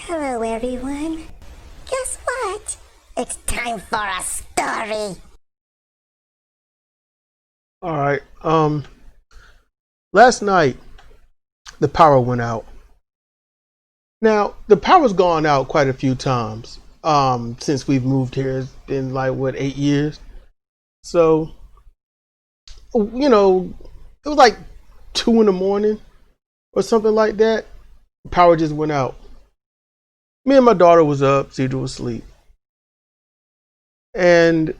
Hello, everyone. Guess what? It's time for a story. All right. Last night the power went out. Now the power's gone out quite a few times. Since we've moved here, it's been like what, 8 years. So, it was like 2 in the morning or something like that. The power just went out. Me and my daughter was up. Sidra was asleep, and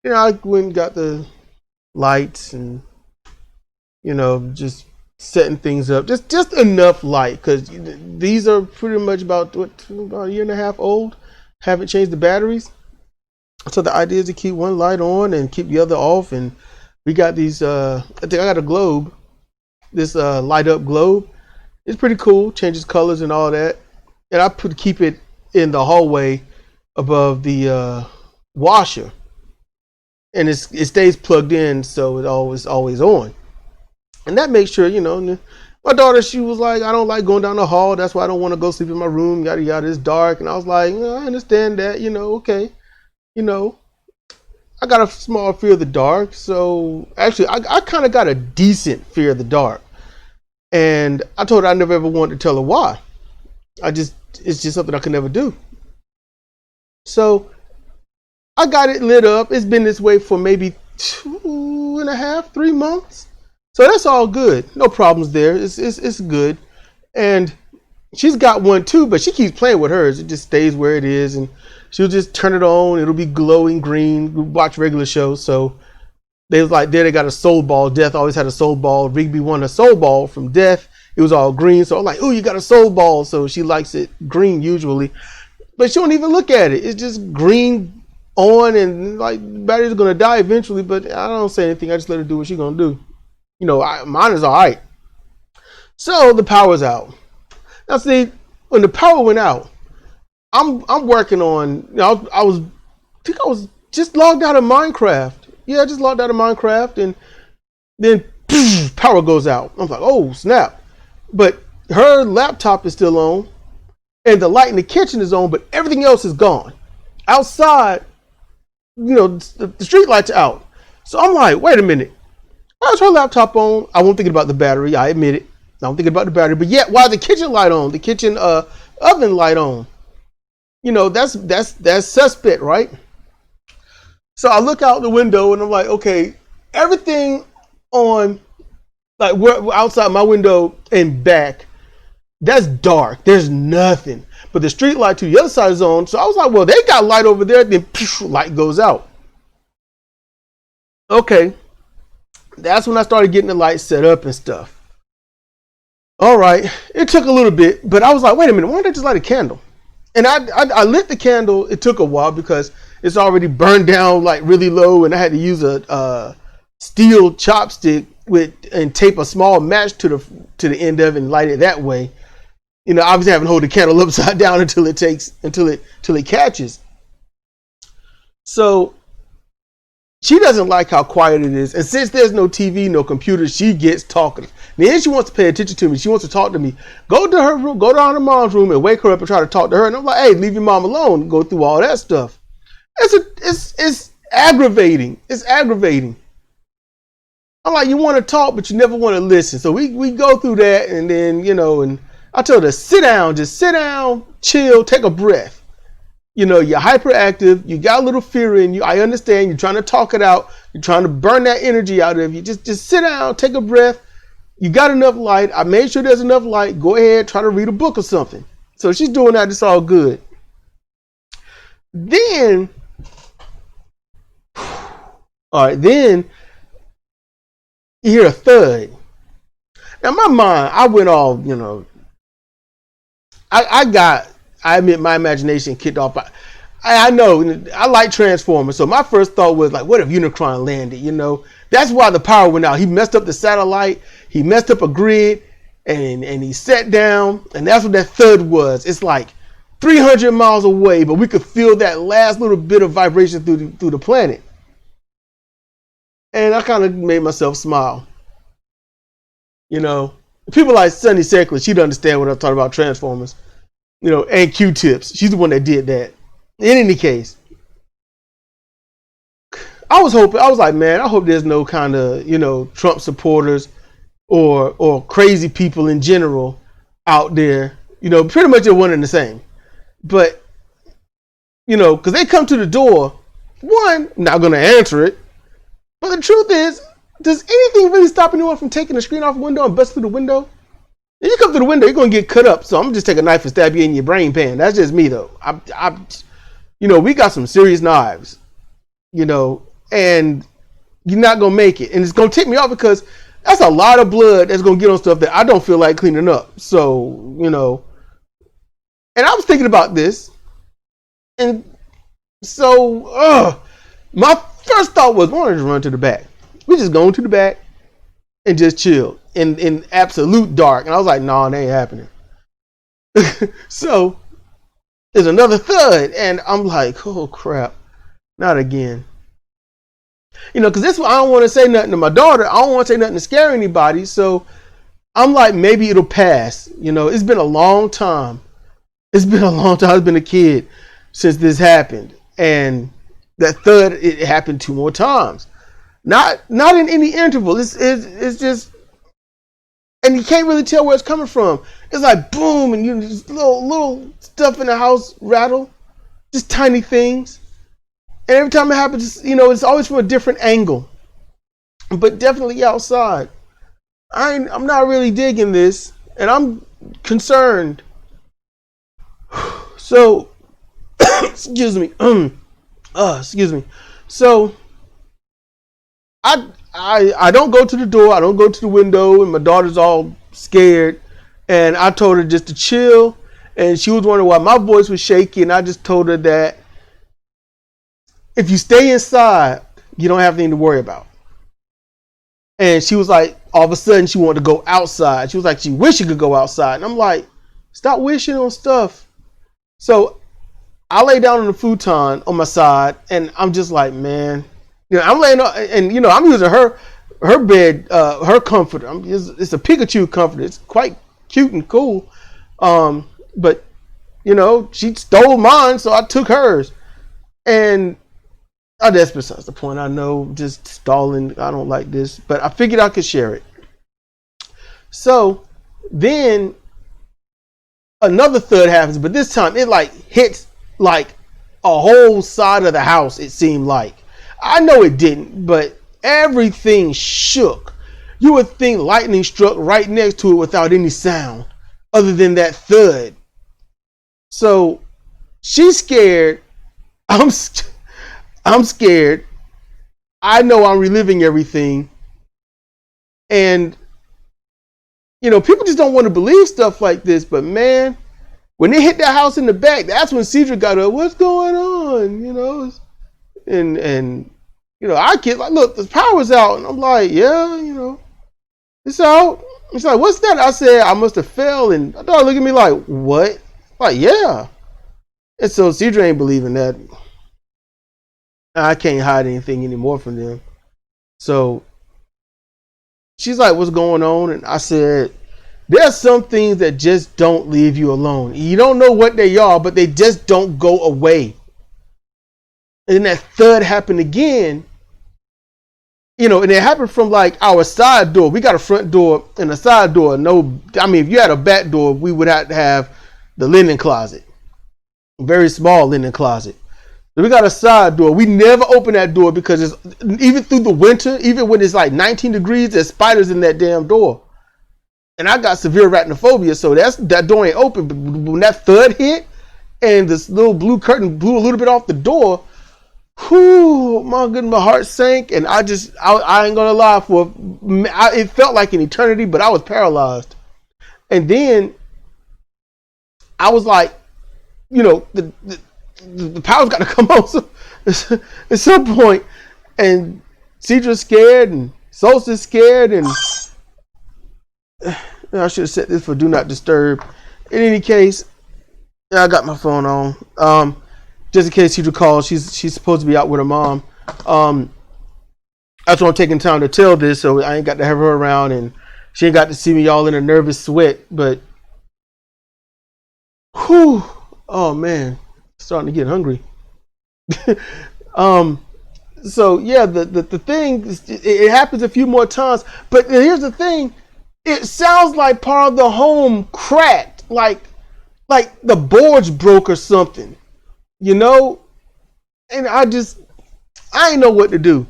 I went and got the lights and just setting things up, just enough light, because these are pretty much about a year and a half old. Haven't changed the batteries, so the idea is to keep one light on and keep the other off. And we got these I think I got a globe, this light up globe. It's pretty cool, changes colors and all that. And I keep it in the hallway above the washer, and it stays plugged in, so it always on. And that makes sure, my daughter, she was like, I don't like going down the hall. That's why I don't want to go sleep in my room. Yada, yada, it's dark. And I was like, I understand that, okay. I got a small fear of the dark. So actually, I kind of got a decent fear of the dark. And I told her I never ever wanted to tell her why. It's just something I could never do. So I got it lit up. It's been this way for maybe 2.5, 3 months. So that's all good. No problems there. It's good. And she's got one too, but she keeps playing with hers. It just stays where it is, and she'll just turn it on. It'll be glowing green. We watch regular shows. So they was like, they got a soul ball. Death always had a soul ball. Rigby won a soul ball from Death. It was all green. So I'm like, oh, you got a soul ball. So she likes it green usually, but she don't even look at it. It's just green on, and like the battery's gonna die eventually. But I don't say anything. I just let her do what she's gonna do. Mine is all right. So the power's out. Now see, when the power went out, I'm working on, I was just logged out of Minecraft. Yeah, I just logged out of Minecraft, and then power goes out. I'm like, oh snap. But her laptop is still on, and the light in the kitchen is on, but everything else is gone. Outside, the street lights are out. So I'm like, wait a minute. Why is her laptop on? I wasn't thinking about the battery. I admit it. I'm thinking about the battery, but yet why the kitchen light on? The kitchen oven light on? That's suspect, right? So I look out the window and I'm like, okay, everything on, like, we're outside my window and back, that's dark. There's nothing. But the street light to the other side is on. So I was like, well, they got light over there. Then light goes out. Okay. That's when I started getting the lights set up and stuff. All right. It took a little bit, but I was like, wait a minute. Why don't I just light a candle? And I lit the candle. It took a while because it's already burned down like really low, and I had to use a steel chopstick and tape a small match to the end of it and light it that way. Obviously having to hold the candle upside down until it catches. So she doesn't like how quiet it is. And since there's no TV, no computer, she gets talkative. Then she wants to pay attention to me. She wants to talk to me. Go to her room, go down to her mom's room and wake her up and try to talk to her. And I'm like, hey, leave your mom alone. Go through all that stuff. It's aggravating. It's aggravating. I'm like, you want to talk, but you never want to listen. So we go through that, and then, and I told her, sit down, just sit down, chill, take a breath. You're hyperactive. You got a little fear in you. I understand. You're trying to talk it out. You're trying to burn that energy out of you. Just sit down, take a breath. You got enough light. I made sure there's enough light. Go ahead, try to read a book or something. So she's doing that. It's all good. Then, all right, then you hear a thud. Now, my mind, I went all, I admit my imagination kicked off. I know I like Transformers, so my first thought was like, what if Unicron landed? That's why the power went out. He messed up the satellite, he messed up a grid, and he sat down, and that's what that thud was. It's like 300 miles away, but we could feel that last little bit of vibration through the planet. And I kind of made myself smile. People like Sunny Seckler, she'd understand when I'm talking about Transformers. and Q-tips. She's the one that did that. In any case, I was like, man, I hope there's no kind of, Trump supporters or crazy people in general out there. Pretty much they're one and the same. But, because they come to the door, one, not going to answer it. But the truth is, does anything really stop anyone from taking the screen off the window and bust through the window? If you come through the window, you're going to get cut up. So I'm going to just take a knife and stab you in your brain pan. That's just me, though. We got some serious knives, and you're not going to make it. And it's going to tick me off because that's a lot of blood that's going to get on stuff that I don't feel like cleaning up. So, and I was thinking about this. And so, my first thought was, why don't I just run to the back? We just go to the back and just chill in absolute dark. And I was like, nah, that ain't happening. So there's another thud. And I'm like, oh crap, not again. Because this one, I don't want to say nothing to my daughter. I don't want to say nothing to scare anybody. So I'm like, maybe it'll pass. It's been a long time. It's been a kid since this happened. And that thud, it happened 2 more times. Not in any interval. It's just, and you can't really tell where it's coming from. It's like boom, and just little stuff in the house rattle, just tiny things. And every time it happens, it's always from a different angle. But definitely outside. I'm not really digging this, and I'm concerned. So, excuse me. Excuse me. So, I don't go to the door. I don't go to the window, and my daughter's all scared. And I told her just to chill. And she was wondering why my voice was shaky. And I just told her that if you stay inside, you don't have anything to worry about. And she was like, all of a sudden, she wanted to go outside. She was like, she wished she could go outside. And I'm like, stop wishing on stuff. So I lay down on the futon on my side, and I'm just like, man, I'm laying on, and I'm using her bed, her comforter. It's a Pikachu comforter. It's quite cute and cool. But she stole mine, so I took hers. And that's besides the point. I know, just stalling. I don't like this, but I figured I could share it. So then another thud happens, but this time it hits like a whole side of the house. It seemed like. I know it didn't, but everything shook. You would think lightning struck right next to it without any sound other than that thud. So she's scared. I'm scared. I know I'm reliving everything. And, people just don't want to believe stuff like this. But, man, when they hit that house in the back, that's when Sidra got up. What's going on? And our kids like, look, the power's out. And I'm like, yeah, it's out. It's like, what's that? I said, I must have fell. And my daughter looked at me like, what? Like, yeah. And so Sidra ain't believing that. I can't hide anything anymore from them. So she's like, what's going on? And I said, there's some things that just don't leave you alone. You don't know what they are, but they just don't go away. And then that thud happened again. And it happened from our side door. We got a front door and a side door. If you had a back door, we would have to have the linen closet. A very small linen closet. We got a side door. We never open that door because even through the winter, even when it's 19 degrees, there's spiders in that damn door. And I got severe arachnophobia, so that door ain't open. But when that thud hit and this little blue curtain blew a little bit off the door, whoo, my goodness, my heart sank. And I ain't gonna lie, it felt like an eternity, but I was paralyzed. And then I was like, the power's got to come on at some point. And Sidra's scared and Solstice's scared, and I should have set this for do not disturb. In any case, I got my phone on. Just in case Sidra calls, she's supposed to be out with her mom. That's why I'm taking time to tell this, so I ain't got to have her around, and she ain't got to see me all in a nervous sweat. But Whew. Oh man, starting to get hungry. um, so yeah, the thing, it happens a few more times. But here's the thing, it sounds like part of the home cracked, like the boards broke or something, you know. And I didn't know what to do.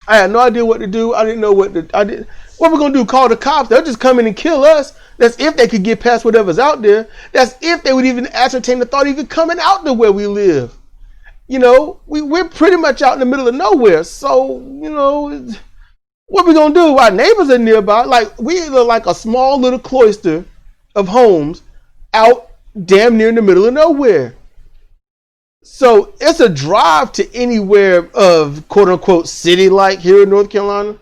I had no idea what to do. I didn't know what we're gonna do, call the cops. They'll just come in and kill us. That's if they could get past whatever's out there. That's if they would even ascertain the thought even coming out to where we live. You know, we're pretty much out in the middle of nowhere. So, you know, what we gonna do? Our neighbors are nearby. Like, we look like a small little cloister of homes out damn near in the middle of nowhere. So it's a drive to anywhere of quote unquote city like here in North Carolina.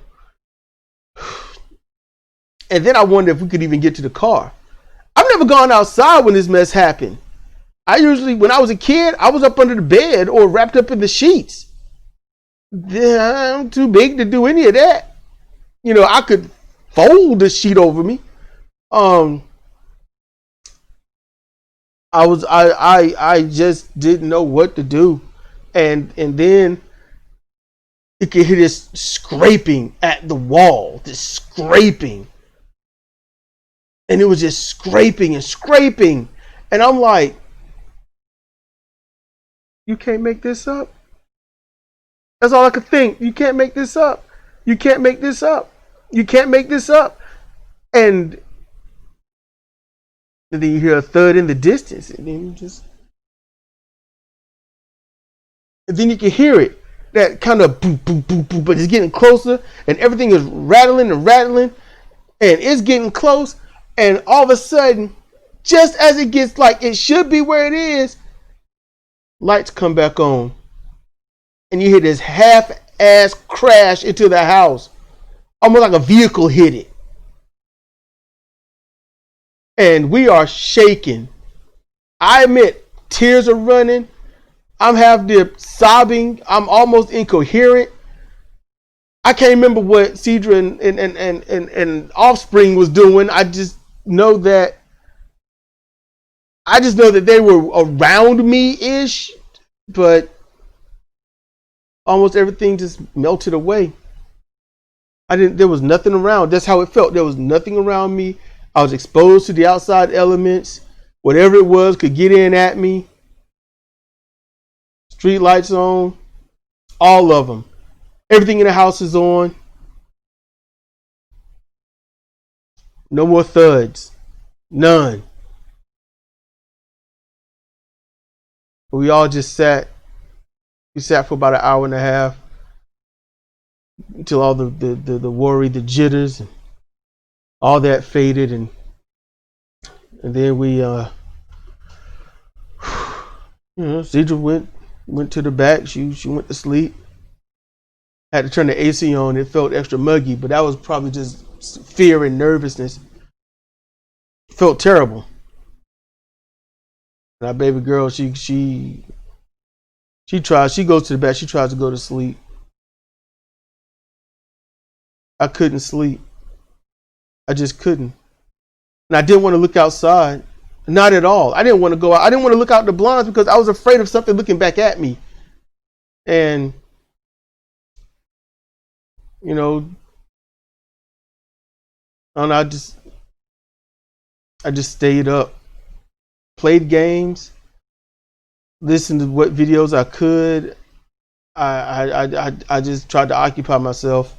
And then I wonder if we could even get to the car. I've never gone outside when this mess happened. I usually, when I was a kid, I was up under the bed or wrapped up in the sheets. I'm too big to do any of that. You know, I could fold the sheet over me. I just didn't know what to do. And then you could hear this scraping at the wall, this scraping. And it was just scraping and scraping. And I'm like, you can't make this up? That's all I could think. You can't make this up. You can't make this up. You can't make this up. And then you hear a thud in the distance. And then you can hear it. That kind of boop, boop, boop, boop. But it's getting closer. And everything is rattling and rattling. And it's getting close. And all of a sudden, just as it gets like it should be where it is, lights come back on. And you hear this half-ass crash into the house. Almost like a vehicle hit it. And we are shaking. I admit, tears are running. I'm half there sobbing. I'm almost incoherent. I can't remember what Sidra and Offspring was doing. I just know that they were around me-ish, but almost everything just melted away. There was nothing around. That's how it felt. There was nothing around me. I was exposed to the outside elements. Whatever it was could get in at me. Street lights on. All of them. Everything in the house is on. No more thuds. None. We all just sat. We sat for about an hour and a half. Until all the worry, the jitters, and all that faded. And then we, Sidra went to the back. She went to sleep. Had to turn the AC on. It felt extra muggy, but that was probably just fear and nervousness. Felt terrible. And our baby girl, she tries. She goes to the back. She tries to go to sleep. I couldn't sleep. I just couldn't. And I didn't want to look outside. Not at all. I didn't want to go out. I didn't want to look out the blinds because I was afraid of something looking back at me. And, you know, and I just stayed up, played games, listened to what videos I could. I just tried to occupy myself.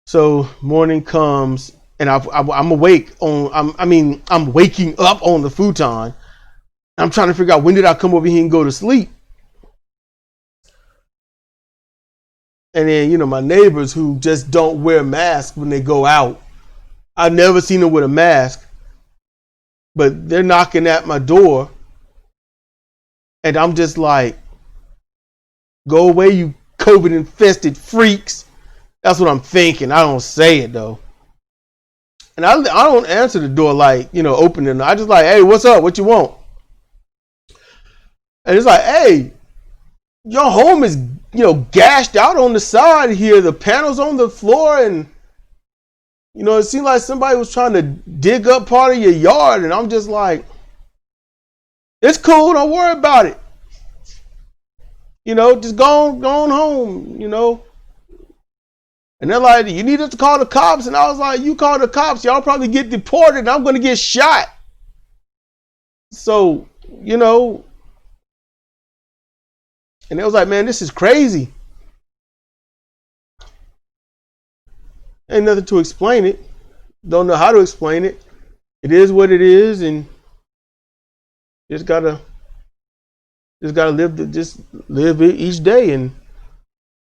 So morning comes and I'm awake I'm waking up on the futon. I'm trying to figure out when did I come over here and go to sleep. And then, you know, my neighbors who just don't wear masks when they go out. I've never seen them with a mask, but they're knocking at my door. And I'm just like, go away, you COVID infested freaks. That's what I'm thinking. I don't say it though. And I don't answer the door like, you know, opening. I just like, hey, what's up? What you want? And it's like, hey, your home is, you know, gashed out on the side here. The panels on the floor. And, you know, it seemed like somebody was trying to dig up part of your yard. And I'm just like, It's cool. Don't worry about it. You know, just go on home, you know. And they're like, you need us to call the cops. And I was like, you call the cops, y'all probably get deported and I'm going to get shot. So, you know, and they was like, man, this is crazy. Ain't nothing to explain it. Don't know how to explain it. It is what it is, and just gotta live each day and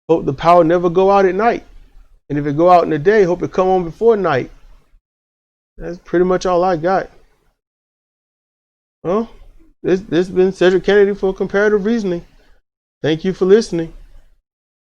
hope the power never go out at night. And if it go out in the day, hope it come on before night. That's pretty much all I got. Well, this has been Cedric Kennedy for Comparative Reasoning. Thank you for listening.